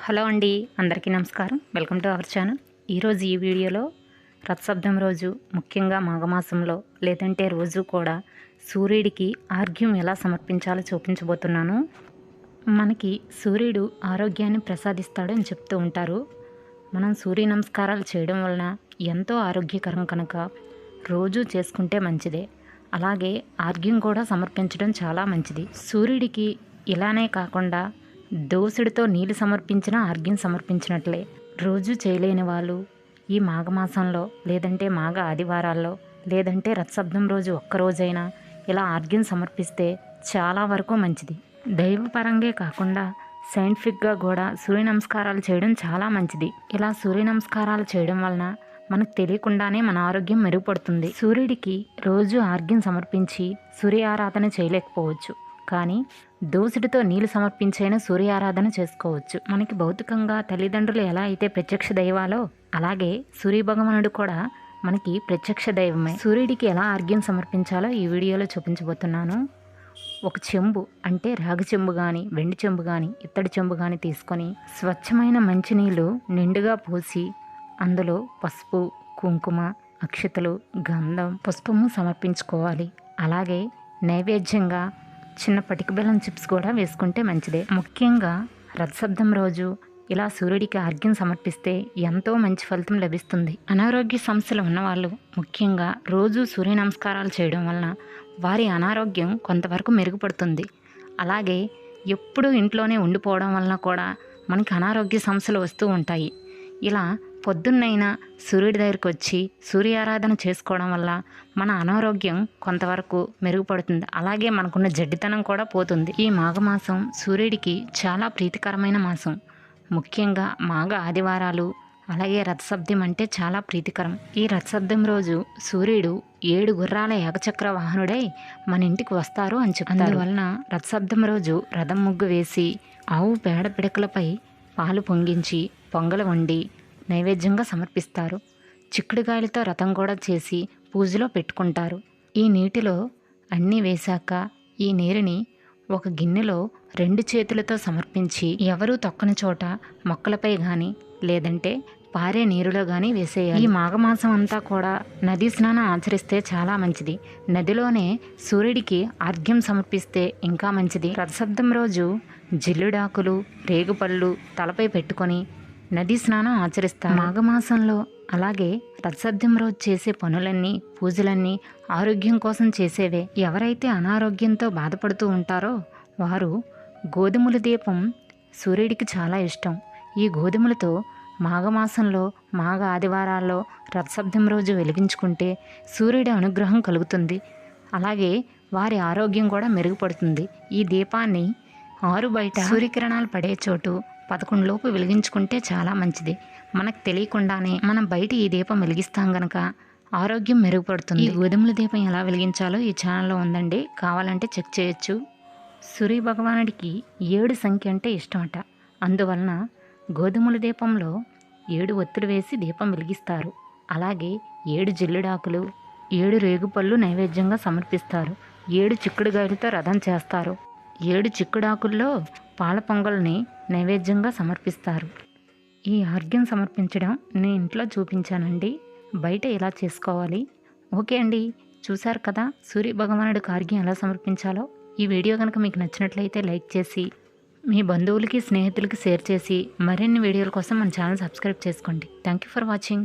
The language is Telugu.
హలో అండి, అందరికీ నమస్కారం. Welcome to our channel. ఈరోజు ఈ వీడియోలో రథసప్తమి రోజు, ముఖ్యంగా మాఘమాసంలో లేదంటే రోజు కూడా సూర్యుడికి ఆర్ఘ్యం ఎలా సమర్పించాలో చూపించబోతున్నాను. మనకి సూర్యుడు ఆరోగ్యాన్ని ప్రసాదిస్తాడు అని చెప్తూ ఉంటారు. మనం సూర్య నమస్కారాలు చేయడం వలన ఎంతో ఆరోగ్యకరం కనుక రోజు చేసుకుంటే మంచిదే. అలాగే ఆర్ఘ్యం కూడా సమర్పించడం చాలా మంచిది. సూర్యుడికి ఇలానే కాకుండా దోసెడితో నీళ్ళు సమర్పించిన ఆర్ఘ్యం సమర్పించినట్లే. రోజు చేయలేని వాళ్ళు ఈ మాఘమాసంలో లేదంటే మాఘ ఆదివారాల్లో లేదంటే రథసప్తమి రోజు ఒక్కరోజైనా ఇలా ఆర్ఘ్యం సమర్పిస్తే చాలా వరకు మంచిది. దైవపరంగా కాకుండా సైంటిఫిక్గా కూడా సూర్య నమస్కారాలు చేయడం చాలా మంచిది. ఇలా సూర్య నమస్కారాలు చేయడం వలన మనకు తెలియకుండానే మన ఆరోగ్యం మెరుగుపడుతుంది. సూర్యుడికి రోజు ఆర్ఘ్యం సమర్పించి సూర్య ఆరాధన చేయలేకపోవచ్చు, కానీ దోసెడితో నీళ్ళు సమర్పించైనా సూర్య ఆరాధన చేసుకోవచ్చు. మనకి భౌతికంగా తల్లిదండ్రులు ఎలా అయితే ప్రత్యక్ష దైవాలో, అలాగే సూర్య భగవానుడు కూడా మనకి ప్రత్యక్ష దైవమే. సూర్యుడికి ఎలా ఆర్ఘ్యం సమర్పించాలో ఈ వీడియోలో చూపించబోతున్నాను. ఒక చెంబు అంటే రాగి చెంబు కానీ, వెండి చెంబు కానీ, ఇత్తడి చెంబు కానీ తీసుకొని స్వచ్ఛమైన మంచినీళ్ళు నిండుగా పోసి అందులో పసుపు, కుంకుమ, అక్షతలు, గంధం, పుష్పము సమర్పించుకోవాలి. అలాగే నైవేద్యంగా చిన్న పటిక బెల్లం చిప్స్ కూడా వేసుకుంటే మంచిదే. ముఖ్యంగా రథసప్తమి రోజు ఇలా సూర్యుడికి ఆర్ఘ్యం సమర్పిస్తే ఎంతో మంచి ఫలితం లభిస్తుంది. అనారోగ్య సమస్యలు ఉన్నవాళ్ళు ముఖ్యంగా రోజు సూర్య నమస్కారాలు చేయడం వలన వారి అనారోగ్యం కొంతవరకు మెరుగుపడుతుంది. అలాగే ఎప్పుడూ ఇంట్లోనే ఉండిపోవడం వలన కూడా మనకి అనారోగ్య సమస్యలు వస్తూ ఉంటాయి. ఇలా పొద్దున్నైనా సూర్యుడి దగ్గరికి వచ్చి సూర్యారాధన చేసుకోవడం వల్ల మన అనారోగ్యం కొంతవరకు మెరుగుపడుతుంది. అలాగే మనకున్న జడ్డితనం కూడా పోతుంది. ఈ మాఘమాసం సూర్యుడికి చాలా ప్రీతికరమైన మాసం. ముఖ్యంగా మాఘ ఆదివారాలు అలాగే రథసప్తమి అంటే చాలా ప్రీతికరం. ఈ రథసప్తమి రోజు సూర్యుడు 7 గుర్రాల ఏకచక్ర వాహనుడై మన ఇంటికి వస్తారు అని చెప్తారు. అందువలన రథసప్తమి రోజు రథం ముగ్గు వేసి ఆవు పేడ పిడకలపై పాలు పొంగించి పొంగలు వండి నైవేద్యంగా సమర్పిస్తారు. చిక్కుడుగాయలతో రథం కూడా చేసి పూజలో పెట్టుకుంటారు. ఈ నీటిలో అన్నీ వేశాక ఈ నీరుని ఒక గిన్నెలో 2 చేతులతో సమర్పించి ఎవరూ తొక్కని చోట మొక్కలపై కానీ లేదంటే పారే నీరులో కానీ వేసేయాలి. ఈ మాఘమాసం అంతా కూడా నదీ స్నానం ఆచరిస్తే చాలా మంచిది. నదిలోనే సూర్యుడికి ఆర్ఘ్యం సమర్పిస్తే ఇంకా మంచిది. రథసప్తమి రోజు జిల్లుడాకులు, రేగుపళ్ళు తలపై పెట్టుకొని నదీ స్నానం ఆచరిస్తారు. మాఘమాసంలో అలాగే రథసప్తమి రోజు చేసే పనులన్నీ, పూజలన్నీ ఆరోగ్యం కోసం చేసేవే. ఎవరైతే అనారోగ్యంతో బాధపడుతూ ఉంటారో వారు గోధుమల దీపం సూర్యుడికి చాలా ఇష్టం. ఈ గోధుమలతో మాఘమాసంలో మాఘ ఆదివారాల్లో రథసప్తమి రోజు వెలిగించుకుంటే సూర్యుడి అనుగ్రహం కలుగుతుంది. అలాగే వారి ఆరోగ్యం కూడా మెరుగుపడుతుంది. ఈ దీపాన్ని ఆరు బయట సూర్యకిరణాలు పడే చోటు 11 లోపు వెలిగించుకుంటే చాలా మంచిది. మనకు తెలియకుండానే మనం బయట ఈ దీపం వెలిగిస్తాం గనక ఆరోగ్యం మెరుగుపడుతుంది. ఈ గోధుమల దీపం ఎలా వెలిగించాలో ఈ ఛానల్లో ఉందండి, కావాలంటే చెక్ చేయొచ్చు. సూర్య భగవానుడికి 7 సంఖ్య అంటే ఇష్టమట. అందువలన గోధుమల దీపంలో 7 ఒత్తులు వేసి దీపం వెలిగిస్తారు. అలాగే 7 జిల్లుడాకులు, 7 రేగుపళ్ళు నైవేద్యంగా సమర్పిస్తారు. 7 చిక్కుడుగాయలతో రథం చేస్తారు. 7 చిక్కుడాకుల్లో పాల పొంగల్ని నైవేద్యంగా సమర్పిస్తారు. ఈ ఆర్ఘ్యం సమర్పించడం నేను ఇంట్లో చూపించానండి, బయట ఎలా చేసుకోవాలి. ఓకే అండి, చూశారు కదా సూర్య భగవానుడికి ఆర్ఘ్యం ఎలా సమర్పించాలో. ఈ వీడియో కనుక మీకు నచ్చినట్లయితే లైక్ చేసి మీ బంధువులకి, స్నేహితులకి షేర్ చేసి మరిన్ని వీడియోల కోసం మన ఛానల్ సబ్స్క్రైబ్ చేసుకోండి. Thank you for watching.